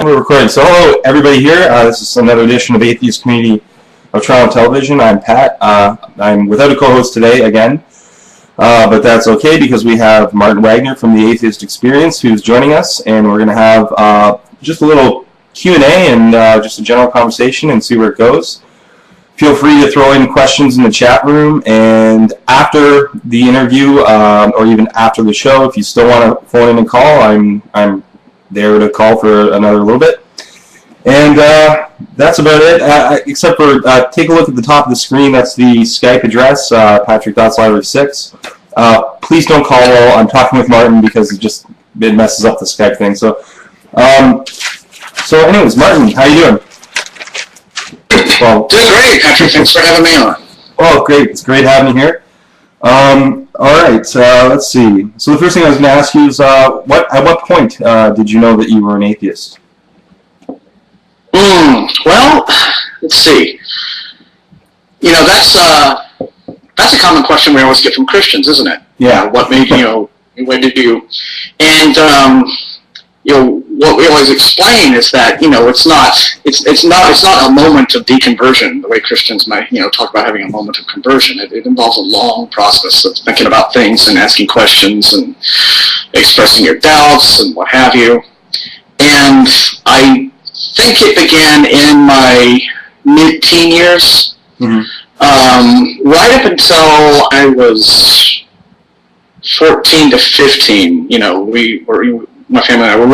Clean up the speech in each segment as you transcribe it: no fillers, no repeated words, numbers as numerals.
We're recording. So hello everybody here. This is another edition of Atheist Community of Toronto Television. I'm Pat. I'm without a co-host today again. But that's okay because we have Martin Wagner from the Atheist Experience who's joining us, and we're going to have just a little Q&A and just a general conversation and see where it goes. Feel free to throw in questions in the chat room, and after the interview or even after the show, if you still want to phone in and call, I'm there to call for another little bit. And that's about it, except for take a look at the top of the screen. That's the Skype address, patrick.sliver6. Please don't call while I'm talking with Martin because it messes up the Skype thing. So anyways, Martin, how you doing? Well, doing great, Patrick. Thanks for having me on. Oh, great. It's great having you here. All right, let's see. So the first thing I was going to ask you is, at what point did you know that you were an atheist? Well, let's see. You know, that's a common question we always get from Christians, isn't it? Yeah. What made when did you? And what we always explain is that it's not a moment of deconversion the way Christians might talk about having a moment of conversion. It involves a long process of thinking about things and asking questions and expressing your doubts and what have you. And I think it began in my mid-teen years, right up until I was 14 to 15. My family and I were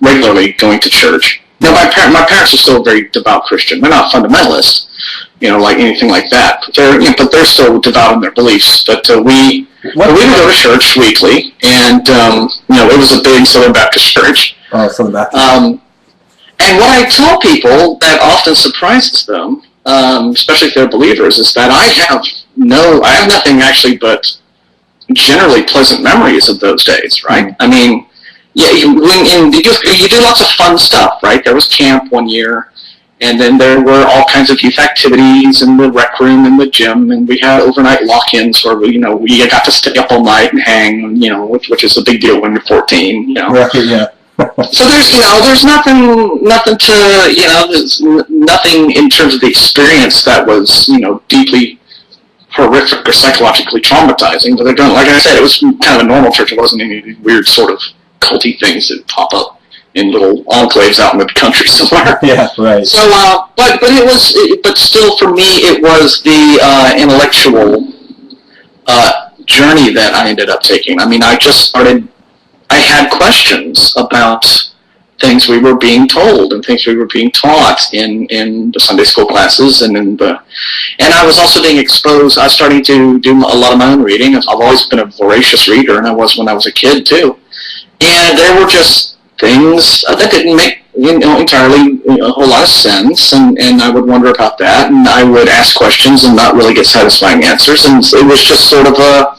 regularly going to church. Now, my parents are still very devout Christian. They're not fundamentalists, like anything like that. But they're still devout in their beliefs. But we would go to church weekly, and it was a big Southern Baptist church. Oh, Southern Baptist. And what I tell people that often surprises them, especially if they're believers, is that I have nothing actually but generally pleasant memories of those days. Right? I mean. Yeah, you do lots of fun stuff, right? There was camp one year, and then there were all kinds of youth activities in the rec room and the gym, and we had overnight lock-ins where we got to stay up all night and hang, which is a big deal when you're 14, Right, yeah. So there's nothing there's nothing in terms of the experience that was, deeply horrific or psychologically traumatizing. But like I said, it was kind of a normal church. It wasn't any weird sort of culty things that pop up in little enclaves out in the country somewhere. Yeah, right. So, but still, for me, it was the intellectual journey that I ended up taking. I mean, I had questions about things we were being told and things we were being taught in the Sunday school classes, and I was also being exposed. I was starting to do a lot of my own reading. I've always been a voracious reader, and I was when I was a kid too. And there were just things that didn't make entirely a whole lot of sense, and I would wonder about that, and I would ask questions and not really get satisfying answers, and it was just sort of a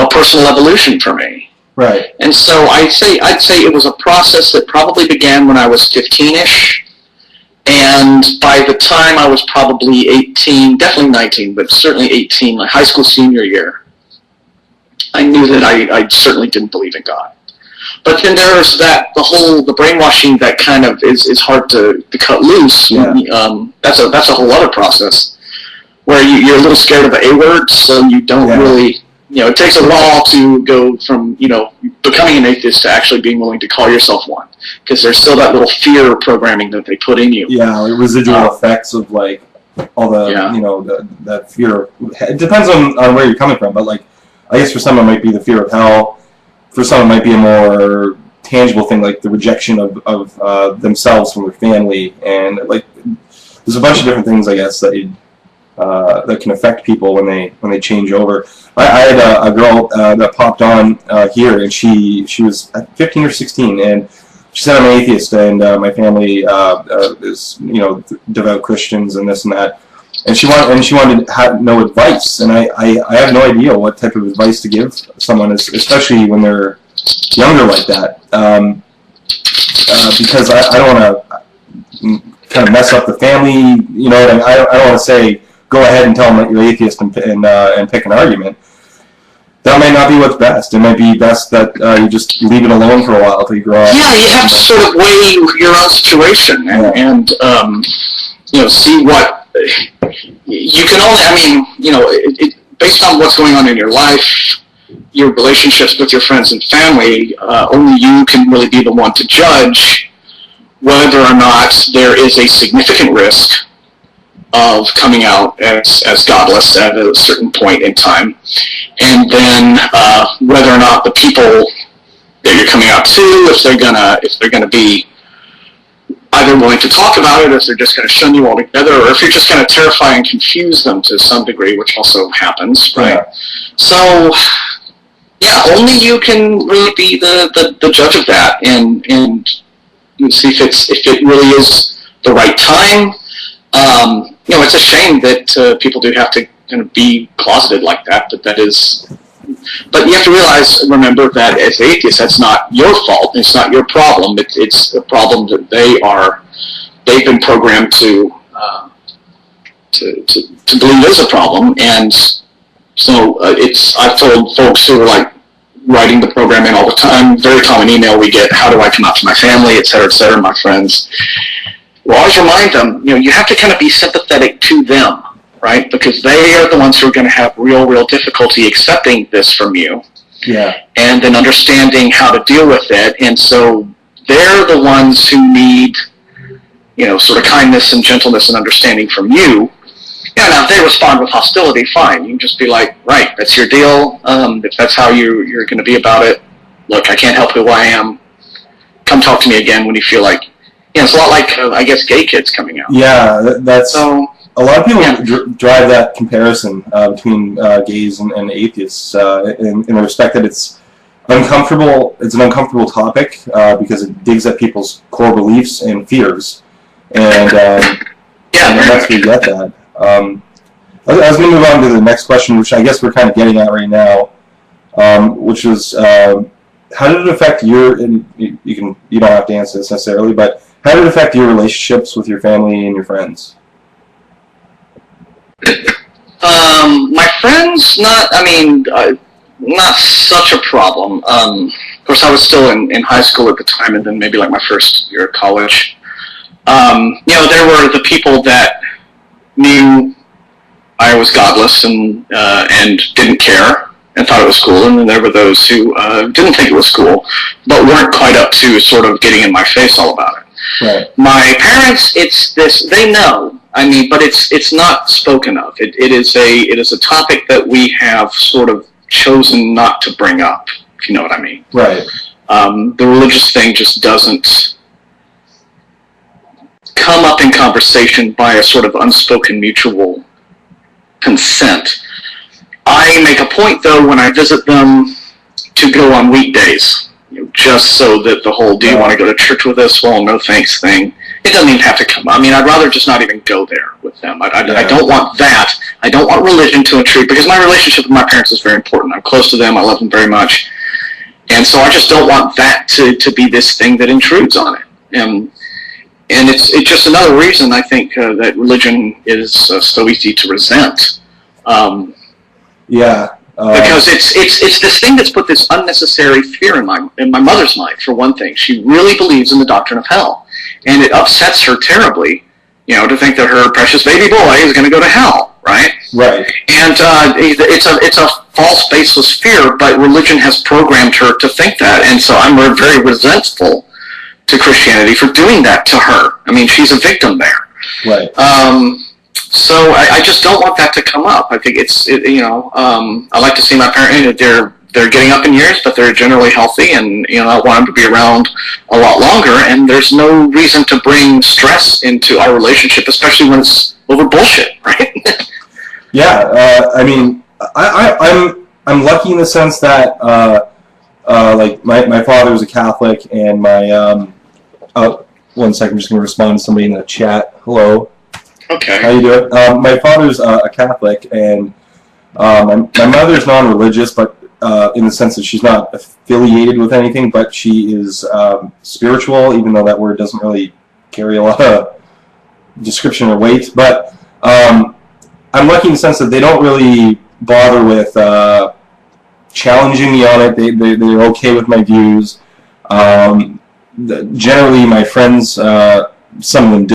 personal evolution for me. Right. And so I'd say it was a process that probably began when I was 15-ish, and by the time I was probably 18, definitely 19, but certainly 18, my high school senior year, I knew that I certainly didn't believe in God. But then there's the brainwashing that kind of is hard to cut loose. Yeah. That's a whole other process where you're a little scared of the A word, so you don't really, it takes a while to go from, becoming an atheist to actually being willing to call yourself one. Because there's still that little fear programming that they put in you. Yeah, like residual effects of like all the, that fear. It depends on where you're coming from, but like, I guess for some it might be the fear of hell. For some, it might be a more tangible thing, like the rejection of themselves from their family, and like there's a bunch of different things, I guess, that can affect people when they change over. I had a girl that popped on here, and she was 15 or 16, and she said I'm an atheist, and my family is devout Christians and this and that. And she wanted to know advice, and I have no idea what type of advice to give someone, especially when they're younger like that, because I don't want to kind of mess up the family. I don't want to say go ahead and tell them that you're atheist and pick an argument. that might not be what's best. It might be best that you just leave it alone for a while until you grow up. Yeah, you have to sort of weigh your own situation and see what you can only. I mean, based on what's going on in your life, your relationships with your friends and family, only you can really be the one to judge whether or not there is a significant risk of coming out as godless at a certain point in time, and then whether or not the people that you're coming out to, if they're gonna be either willing to talk about it, if they're just going to shun you altogether, or if you're just going to terrify and confuse them to some degree, which also happens, right? Yeah. So, yeah, only you can really be the judge of that, and see if it really is the right time. It's a shame that people do have to kind of be closeted like that, but you have to remember that as atheists, that's not your fault. It's not your problem. It's a problem that they've been programmed to believe is a problem. And so I've told folks who are like writing the program in all the time, very common email we get, how do I come out to my family, et cetera, my friends. We'll always remind them, you have to kind of be sympathetic to them, right? Because they are the ones who are going to have real difficulty accepting this from you. Yeah. And then understanding how to deal with it. And so they're the ones who need, sort of kindness and gentleness and understanding from you. Yeah, now if they respond with hostility, fine. You can just be like, right, that's your deal. If that's how you're going to be about it, look, I can't help who I am. Come talk to me again when you feel like, it's a lot like, I guess, gay kids coming out. Yeah, that's... So, a lot of people drive that comparison between gays and atheists in the respect that it's uncomfortable. It's an uncomfortable topic because it digs at people's core beliefs and fears, and that's where you get that. I was going to move on to the next question, which I guess we're kind of getting at right now, which is how did it affect your? And you don't have to answer this necessarily, but how did it affect your relationships with your family and your friends? My friends, not such a problem. Of course, I was still in high school at the time, and then maybe like my first year of college. There were the people that knew I was godless and didn't care and thought it was cool, and then there were those who didn't think it was cool, but weren't quite up to sort of getting in my face all about it. Right. My parents, they know. But it's not spoken of. It is a topic that we have sort of chosen not to bring up, if you know what I mean. Right. The religious thing just doesn't come up in conversation by a sort of unspoken mutual consent. I make a point, though, when I visit them to go on weekdays, just so that the whole, do you want to go to church with us? Well, no thanks thing. It doesn't even have to come. I'd rather just not even go there with them. I don't want that. I don't want religion to intrude, because my relationship with my parents is very important. I'm close to them. I love them very much. And so I just don't want that to be this thing that intrudes on it. And it's just another reason I think that religion is so easy to resent. Because it's this thing that's put this unnecessary fear in my mother's mind, for one thing. She really believes in the doctrine of hell. And it upsets her terribly, to think that her precious baby boy is going to go to hell, right? Right. And it's a false, baseless fear, but religion has programmed her to think that. And so I'm very resentful to Christianity for doing that to her. She's a victim there. Right. So I just don't want that to come up. I think I like to see my parents, they're getting up in years, but they're generally healthy, and I want them to be around a lot longer, and there's no reason to bring stress into our relationship, especially when it's over bullshit, right? Yeah, I'm lucky in the sense that like my father was a Catholic, and my 1 second, I'm just going to respond to somebody in the chat. Hello. Okay. How you doing? My father's a Catholic, and my mother's non-religious, but in the sense that she's not affiliated with anything, but she is spiritual, even though that word doesn't really carry a lot of description or weight. But I'm lucky in the sense that they don't really bother with challenging me on it. They're okay with my views. Generally, my friends, some of them